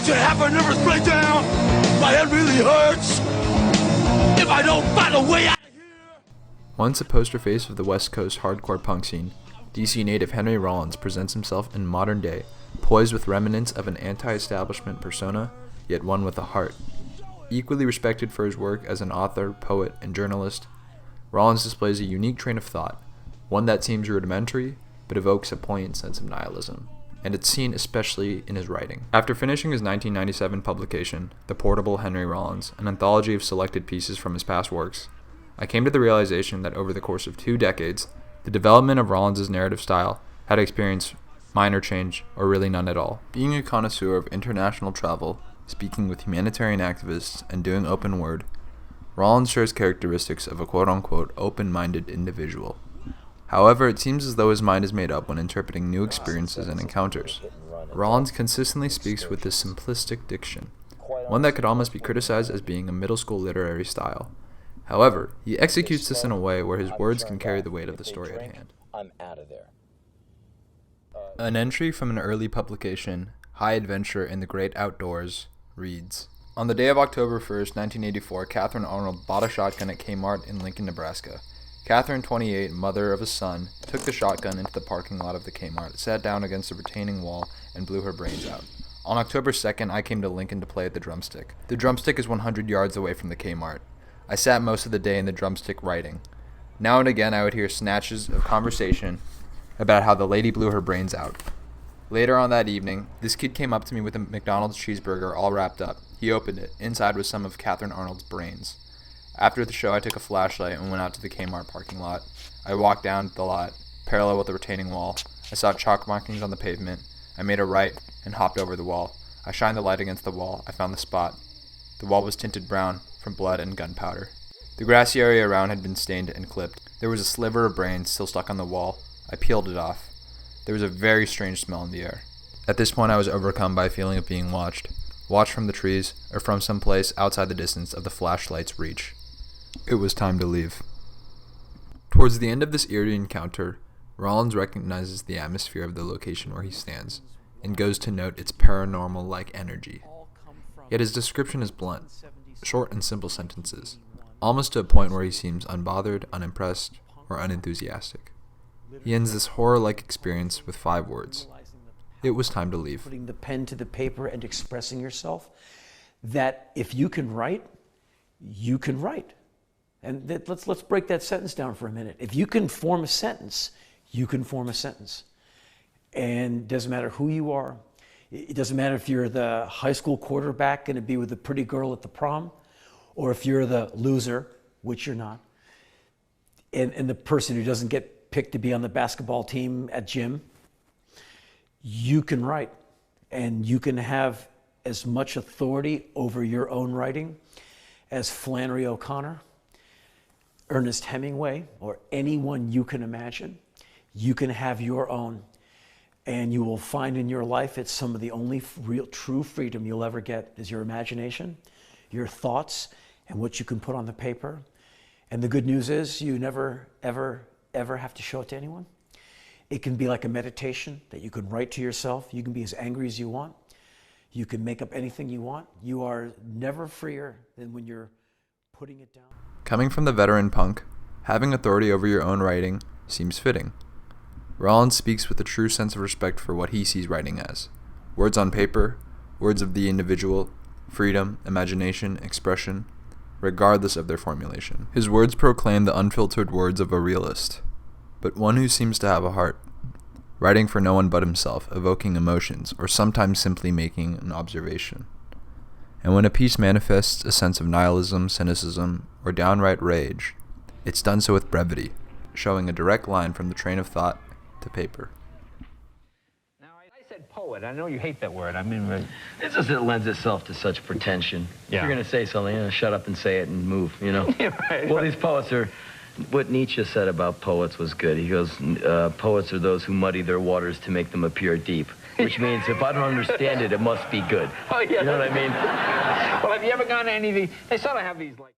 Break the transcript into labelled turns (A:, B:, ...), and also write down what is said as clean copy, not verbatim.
A: should have a nervous breakdown. My head really hurts. If I don't find a way out of here.
B: Once a poster face of the West Coast hardcore punk scene, DC native Henry Rollins presents himself in modern day, poised with remnants of an anti-establishment persona, yet one with a heart. Equally respected for his work as an author, poet, and journalist, Rollins displays a unique train of thought, one that seems rudimentary, but evokes a poignant sense of nihilism, and it's seen especially in his writing. After finishing his 1997 publication, The Portable Henry Rollins, an anthology of selected pieces from his past works, I came to the realization that over the course of 2 decades, the development of Rollins' narrative style had experienced minor change, or really none at all. Being a connoisseur of international travel, speaking with humanitarian activists, and doing open word, Rollins shares characteristics of a quote-unquote open-minded individual. However, it seems as though his mind is made up when interpreting new experiences and encounters. Rollins consistently speaks with this simplistic diction, one that could almost be criticized as being a middle school literary style. However, he executes this in a way where his words can carry the weight of the story at hand.
C: I'm out of there.
B: An entry from an early publication, High Adventure in the Great Outdoors, reads, "On the day of October 1st, 1984, Catherine Arnold bought a shotgun at Kmart in Lincoln, Nebraska. Catherine, 28, mother of a son, took the shotgun into the parking lot of the Kmart, sat down against a retaining wall, and blew her brains out. On October 2nd, I came to Lincoln to play at the Drumstick. The Drumstick is 100 yards away from the Kmart. I sat most of the day in the Drumstick writing. Now and again, I would hear snatches of conversation about how the lady blew her brains out. Later on that evening, this kid came up to me with a McDonald's cheeseburger all wrapped up. He opened it. Inside was some of Catherine Arnold's brains. After the show, I took a flashlight and went out to the Kmart parking lot. I walked down the lot, parallel with the retaining wall. I saw chalk markings on the pavement. I made a right and hopped over the wall. I shined the light against the wall. I found the spot. The wall was tinted brown from blood and gunpowder. The grassy area around had been stained and clipped. There was a sliver of brain still stuck on the wall. I peeled it off. There was a very strange smell in the air. At this point, I was overcome by a feeling of being watched from the trees or from some place outside the distance of the flashlight's reach. It was time to leave." Towards the end of this eerie encounter, Rollins recognizes the atmosphere of the location where he stands and goes to note its paranormal-like energy. Yet his description is blunt, short and simple sentences, almost to a point where he seems unbothered, unimpressed, or unenthusiastic. He ends this horror-like experience with 5 words. It was time to leave.
D: Putting the pen to the paper and expressing yourself, that if you can write, you can write. And let's break that sentence down for a minute. If you can form a sentence, you can form a sentence. And it doesn't matter who you are. It doesn't matter if you're the high school quarterback going to be with the pretty girl at the prom, or if you're the loser, which you're not, and the person who doesn't get picked to be on the basketball team at gym. You can write, and you can have as much authority over your own writing as Flannery O'Connor, Ernest Hemingway, or anyone you can imagine. You can have your own, and you will find in your life it's some of the only real true freedom you'll ever get is your imagination, your thoughts, and what you can put on the paper. And the good news is you never, ever, ever have to show it to anyone. It can be like a meditation that you can write to yourself. You can be as angry as you want. You can make up anything you want. You are never freer than when you're putting it down.
B: Coming from the veteran punk, having authority over your own writing seems fitting. Rollins speaks with a true sense of respect for what he sees writing as. Words on paper, words of the individual, freedom, imagination, expression, regardless of their formulation. His words proclaim the unfiltered words of a realist, but one who seems to have a heart, writing for no one but himself, evoking emotions, or sometimes simply making an observation. And when a piece manifests a sense of nihilism, cynicism, or downright rage, it's done so with brevity, showing a direct line from the train of thought to paper.
E: Now, I said poet. I know you hate that word. I mean,
C: It's just it lends itself to such pretension.
E: Yeah.
C: If you're going to say something, shut up and say it and move,
E: Yeah, right.
C: Well, these poets are... What Nietzsche said about poets was good. He goes, poets are those who muddy their waters to make them appear deep. Which means if I don't understand it, it must be good.
E: Oh, yeah.
C: You know what I mean?
E: Well, have you ever gone to any of these? They sort of have these, like...